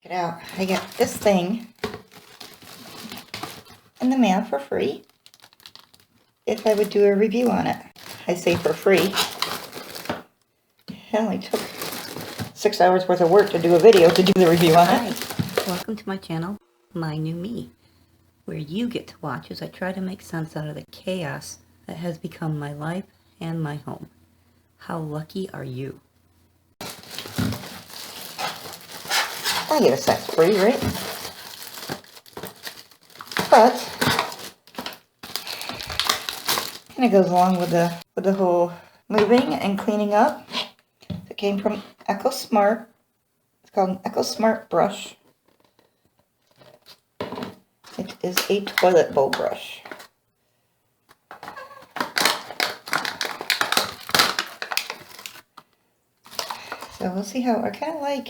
Check it out. I got this thing in the mail for free if I would do a review on it. I say for free. It only took 6 hours worth of work to do a video to do the review on it. Hi, welcome to my channel, My New Me, where you get to watch as I try to make sense out of the chaos that has become my life and my home. How lucky are you? I guess that's free, right? But kind of goes along with the whole moving and cleaning up. It came from Echo Smart. It's called an Echo Smart brush. It is a toilet bowl brush. So we'll see how I kind of like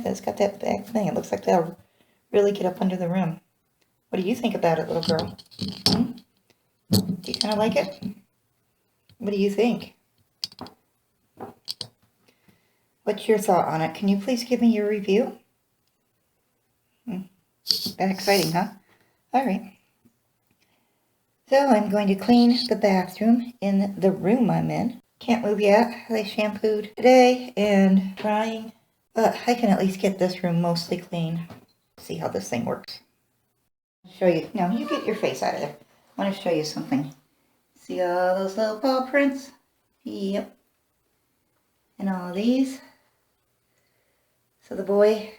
that. It's got that back thing. It looks like that'll really get up under the rim. What do you think about it, little girl? Hmm? Do you kind of like it? What do you think? What's your thought on it? Can you please give me your review? That exciting, huh? Alright. So I'm going to clean the bathroom in the room I'm in. Can't move yet. I shampooed today and drying. But I can at least get this room mostly clean. See how this thing works. Show you. No, you get your face out of there. I want to show you something. See all those little paw prints? Yep. And all of these. So the boy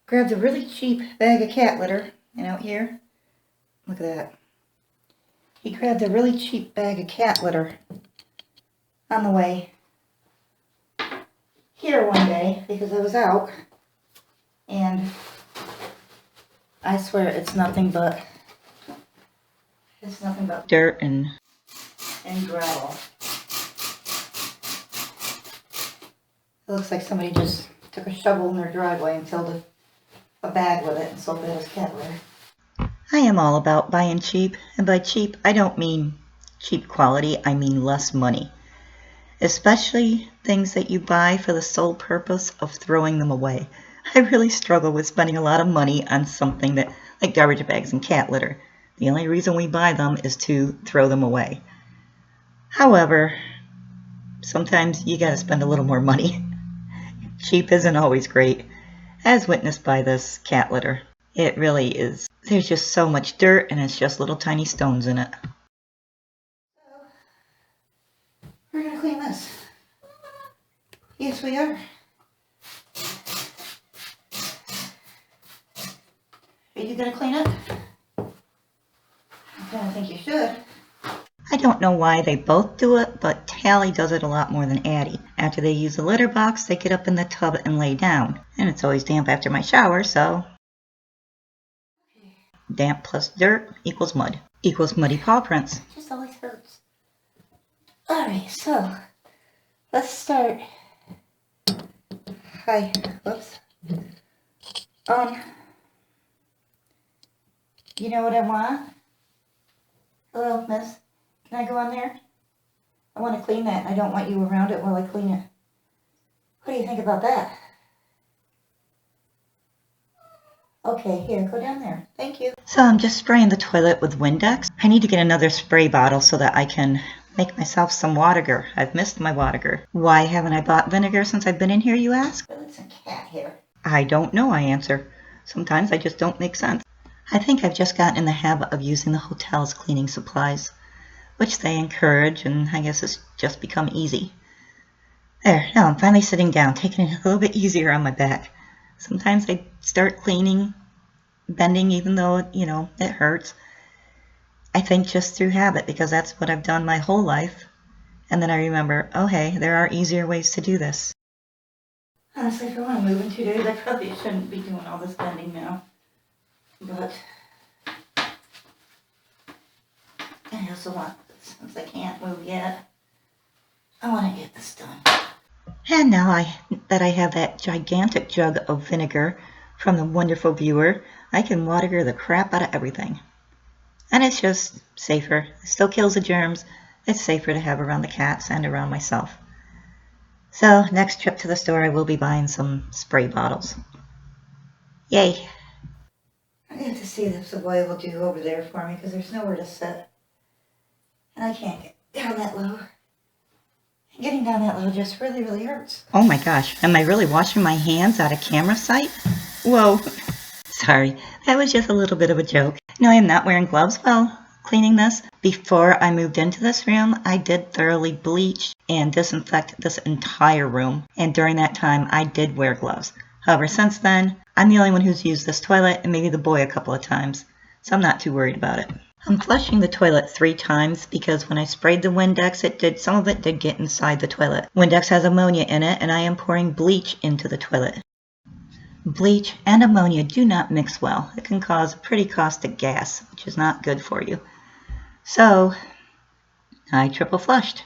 grabbed a really cheap bag of cat litter. And out here, look at that. He grabbed a really cheap bag of cat litter on the way here one day because I was out, and I swear it's nothing but dirt and gravel. It looks like somebody just took a shovel in their driveway and filled a bag with it and sold it as cat litter. I am all about buying cheap, and by cheap I don't mean cheap quality, I mean less money. Especially things that you buy for the sole purpose of throwing them away. I really struggle with spending a lot of money on something that, like garbage bags and cat litter. The only reason we buy them is to throw them away. However, sometimes you gotta spend a little more money. Cheap isn't always great, as witnessed by this cat litter. It really is. There's just so much dirt and it's just little tiny stones in it. We're going to clean this. Yes, we are. Are you going to clean it? I don't think you should. I don't know why they both do it, but Tally does it a lot more than Addie. After they use the litter box, they get up in the tub and lay down. And it's always damp after my shower, so damp plus dirt equals mud. Equals muddy paw prints. It just always hurts. Alright, so let's start. Hi. Whoops. You know what I want? Hello, miss. Can I go on there? I want to clean that. I don't want you around it while I clean it. What do you think about that? Okay, here, go down there. Thank you. So I'm just spraying the toilet with Windex. I need to get another spray bottle so that I can make myself some vinegar. I've missed my vinegar. Why haven't I bought vinegar since I've been in here, you ask? It's a cat hair. I don't know, I answer. Sometimes I just don't make sense. I think I've just gotten in the habit of using the hotel's cleaning supplies, which they encourage, and I guess it's just become easy. There, now I'm finally sitting down, taking it a little bit easier on my back. Sometimes I start cleaning, bending even though, it hurts. I think just through habit because that's what I've done my whole life. And then I remember, oh hey, there are easier ways to do this. Honestly, for when I'm moving 2 days, I probably shouldn't be doing all this bending now. But I also want, since I can't move yet, I want to get this done. And now that I have that gigantic jug of vinegar from the wonderful viewer, I can water the crap out of everything. And it's just safer. It still kills the germs. It's safer to have around the cats and around myself. So next trip to the store I will be buying some spray bottles. Yay! I have to see if the boy will do over there for me because there's nowhere to sit. And I can't get down that low. Getting down that low just really, really hurts. Oh my gosh, am I really washing my hands out of camera sight? Whoa. Sorry, that was just a little bit of a joke. No, I am not wearing gloves while cleaning this. Before I moved into this room, I did thoroughly bleach and disinfect this entire room. And during that time, I did wear gloves. However, since then, I'm the only one who's used this toilet and maybe the boy a couple of times. So I'm not too worried about it. I'm flushing the toilet 3 times because when I sprayed the Windex, some of it did get inside the toilet. Windex has ammonia in it and I am pouring bleach into the toilet. Bleach and ammonia do not mix well. It can cause pretty caustic gas, which is not good for you. So I triple flushed.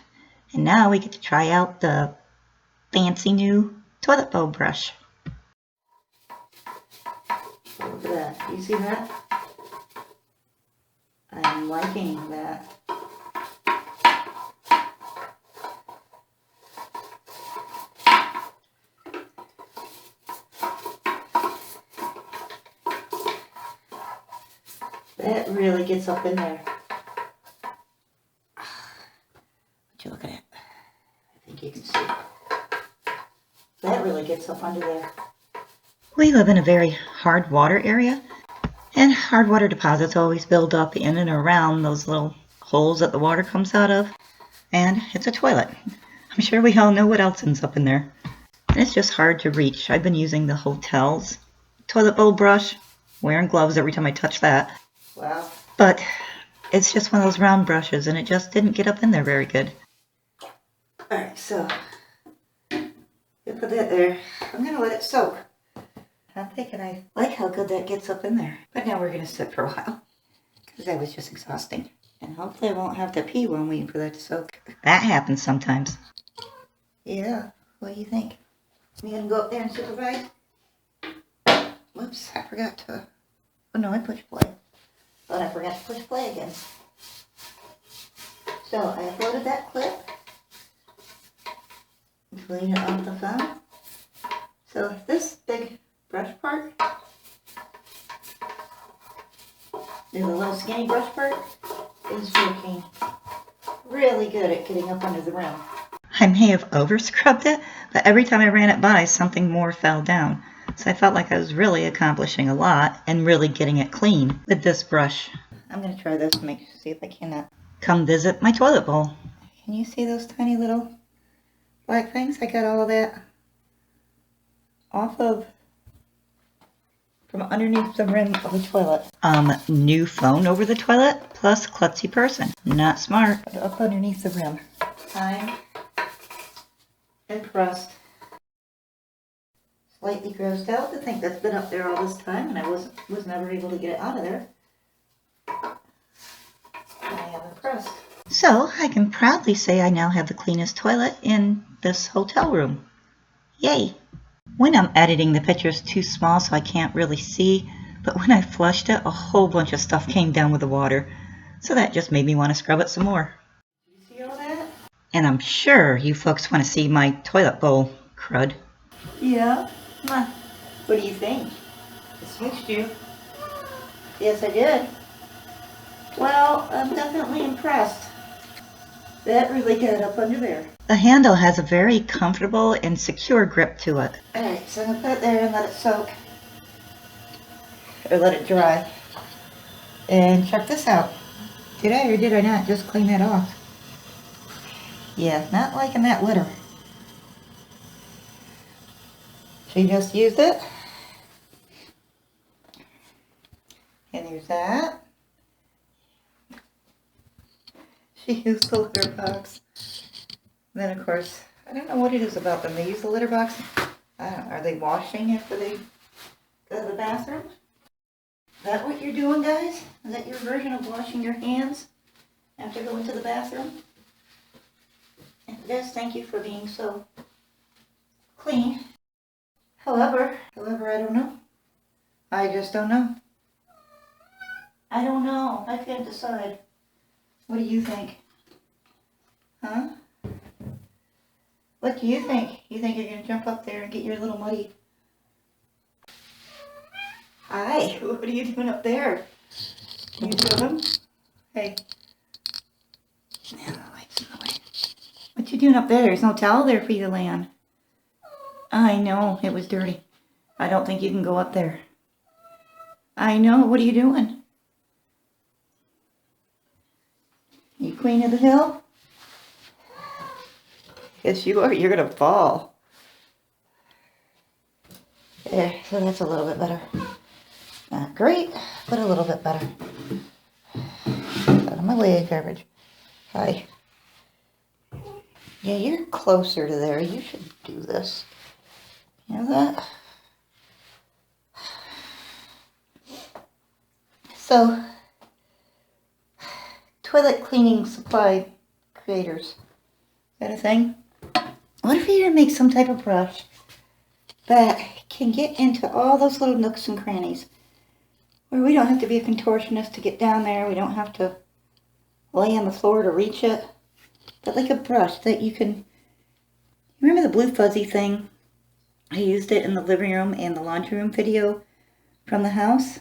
And now we get to try out the fancy new toilet bowl brush. Look at that. You see that? I'm liking that. That really gets up in there. Would you look at it? I think you can see. That really gets up under there. We live in a very hard water area, and hard water deposits always build up in and around those little holes that the water comes out of. And it's a toilet. I'm sure we all know what else ends up in there. And it's just hard to reach. I've been using the hotel's toilet bowl brush, wearing gloves every time I touch that. Wow. But it's just one of those round brushes, and it just didn't get up in there very good. Alright, so you put that there. I'm going to let it soak. I'm thinking I like how good that gets up in there. But now we're going to sit for a while, because that was just exhausting. And hopefully I won't have to pee when we wait for that to soak. That happens sometimes. Yeah, what do you think? You going to go up there and supervise? Whoops, I forgot to... Oh no, I pushed play. But I forgot to push play again. So I uploaded that clip. Clean it off the phone. So this big brush part, the little skinny brush part, is working really good at getting up under the rim. I may have over scrubbed it, but every time I ran it by, something more fell down. So I felt like I was really accomplishing a lot and really getting it clean with this brush. I'm going to try this to see if I can come visit my toilet bowl. Can you see those tiny little black things? I got all of that off of from underneath the rim of the toilet. New phone over the toilet plus klutzy person. Not smart. But up underneath the rim. I'm impressed. Slightly grossed out to think that's been up there all this time and I was never able to get it out of there. I am impressed. So I can proudly say I now have the cleanest toilet in this hotel room. Yay! When I'm editing, the picture's too small so I can't really see, but when I flushed it, a whole bunch of stuff came down with the water. So that just made me want to scrub it some more. You see all that? And I'm sure you folks want to see my toilet bowl crud. Yeah? What do you think? I switched you. Yes, I did. Well, I'm definitely impressed. That really got up under there. The handle has a very comfortable and secure grip to it. Alright, so I'm going to put it there and let it soak. Or let it dry. And check this out. Did I or did I not just clean that off? Yeah, not liking that litter. She just used it. And there's that. She used the litter box. And then, of course, I don't know what it is about them. They use the litter box. I don't know. Are they washing after they go to the bathroom? Is that what you're doing, guys? Is that your version of washing your hands after going to the bathroom? And yes, thank you for being so clean. However, I don't know. I just don't know. I don't know. I can't decide. What do you think? Huh? What do you think? You think you're going to jump up there and get your little muddy... Hi, what are you doing up there? Can you feel them? Hey. No, it's in the way. What you doing up there? There's no towel there for you to lay on. I know, it was dirty. I don't think you can go up there. I know, what are you doing? You queen of the hill? Yes, you are. You're going to fall. There, so that's a little bit better. Not great, but a little bit better. Out of my way, garbage. Hi. Yeah, you're closer to there. You should do this. You know that? So, toilet cleaning supply creators. Is that a thing? What if you were to make some type of brush that can get into all those little nooks and crannies where we don't have to be a contortionist to get down there. We don't have to lay on the floor to reach it. But like a brush that you can... Remember the blue fuzzy thing? I used it in the living room and the laundry room video from the house.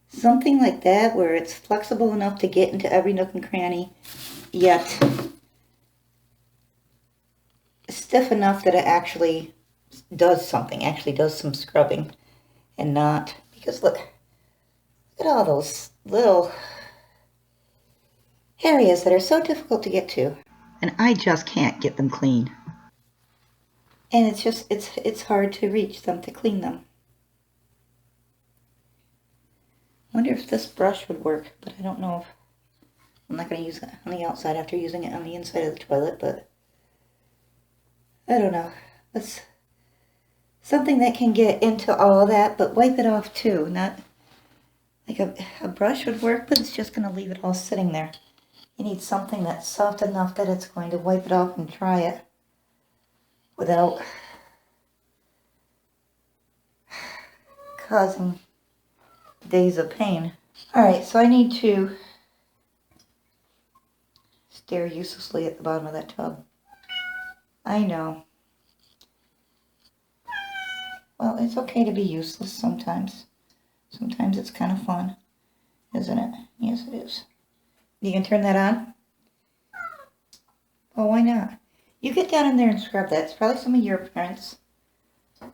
Something like that where it's flexible enough to get into every nook and cranny, yet stiff enough that it actually does something, actually does some scrubbing, and not, because look at all those little areas that are so difficult to get to. And I just can't get them clean. And it's just, it's hard to reach them, to clean them. I wonder if this brush would work, but I don't know if... I'm not going to use it on the outside after using it on the inside of the toilet, but... I don't know. It's something that can get into all of that, but wipe it off too. Not... Like a brush would work, but it's just going to leave it all sitting there. You need something that's soft enough that it's going to wipe it off and dry it without causing days of pain. Alright, so I need to stare uselessly at the bottom of that tub. I know. Well, it's okay to be useless sometimes. Sometimes it's kind of fun, isn't it? Yes, it is. You can turn that on? Oh, why not? You get down in there and scrub that. It's probably some of your prints.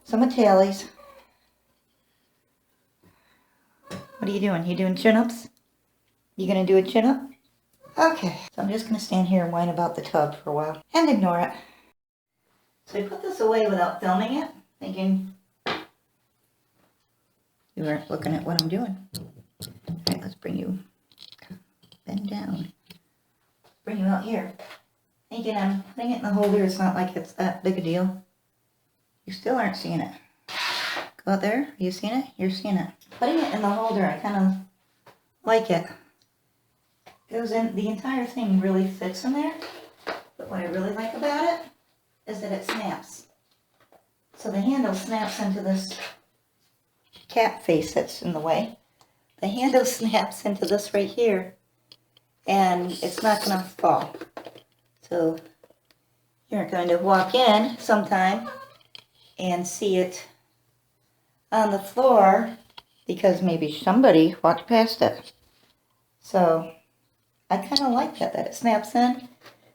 Some of Tally's. What are you doing? You doing chin-ups? You gonna do a chin-up? Okay, so I'm just gonna stand here and whine about the tub for a while. And ignore it. So I put this away without filming it, thinking you weren't looking at what I'm doing. Alright, let's bring you, bend down. Bring you out here. Thinking I'm putting it in the holder, it's not like it's that big a deal. You still aren't seeing it. Go out there, are you seeing it? You're seeing it. Putting it in the holder, I kind of like it. Goes in, the entire thing really fits in there. But what I really like about it is that it snaps. So the handle snaps into this cap face that's in the way. The handle snaps into this right here, and it's not going to fall. So you're going to walk in sometime and see it on the floor because maybe somebody walked past it. So I kind of like that it snaps in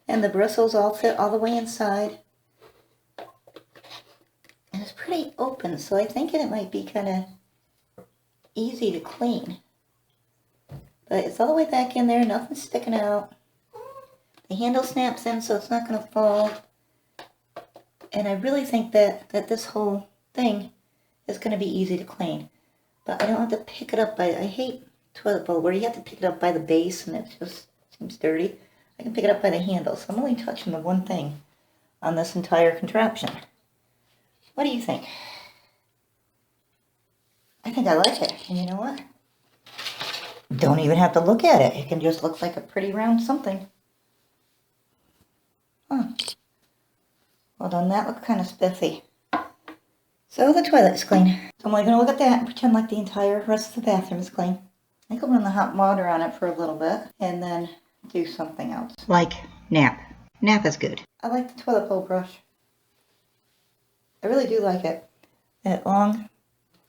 and the bristles all fit all the way inside. And it's pretty open, so I think it might be kind of easy to clean. But it's all the way back in there, nothing's sticking out. The handle snaps in so it's not going to fall. And I really think that this whole thing is going to be easy to clean. But I don't have to pick it up by, I hate toilet bowl where you have to pick it up by the base and it just seems dirty. I can pick it up by the handle, so I'm only touching the one thing on this entire contraption. What do you think? I think I like it, and you know what? Don't even have to look at it. It can just look like a pretty round something. Huh. Well, doesn't that look kind of spiffy? So the toilet is clean. So I'm only going to look at that and pretend like the entire rest of the bathroom is clean. I think I'll run the hot water on it for a little bit and then do something else. Like nap. Napa's good. I like the toilet bowl brush. I really do like it. That long,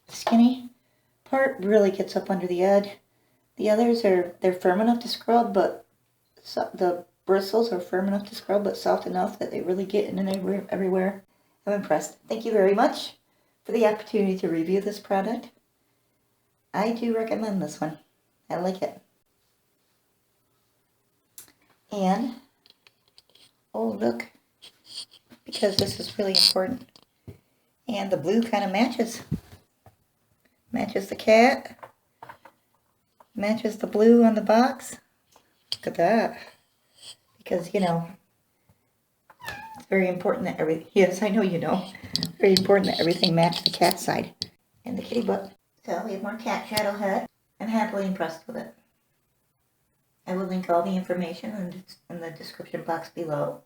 skinny part really gets up under the edge. The others they're firm enough to scrub, but the bristles are firm enough to scrub, but soft enough that they really get in and everywhere. I'm impressed. Thank you very much for the opportunity to review this product. I do recommend this one. I like it. And, oh look, because this is really important. And the blue kind of matches. Matches the cat. Matches the blue on the box. Look at that. Because, you know, it's very important that yes, I know you know. Very important that everything match the cat side. And the kitty butt. So we have more cat shadow head. I'm happily impressed with it. I will link all the information in the description box below.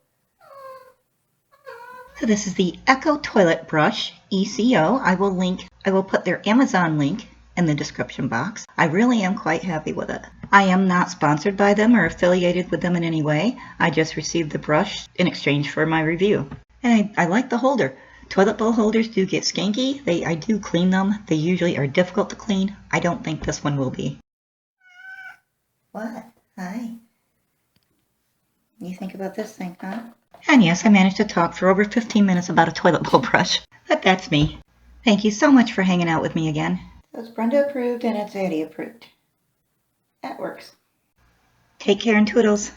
So this is the Echo Toilet Brush, ECO. I will put their Amazon link in the description box. I really am quite happy with it. I am not sponsored by them or affiliated with them in any way. I just received the brush in exchange for my review. And I like the holder. Toilet bowl holders do get skanky. I do clean them. They usually are difficult to clean. I don't think this one will be. What? Hi. You think about this thing, huh? And yes, I managed to talk for over 15 minutes about a toilet bowl brush. But that's me. Thank you so much for hanging out with me again. So it's Brenda approved and it's Addie approved. That works. Take care and toodles.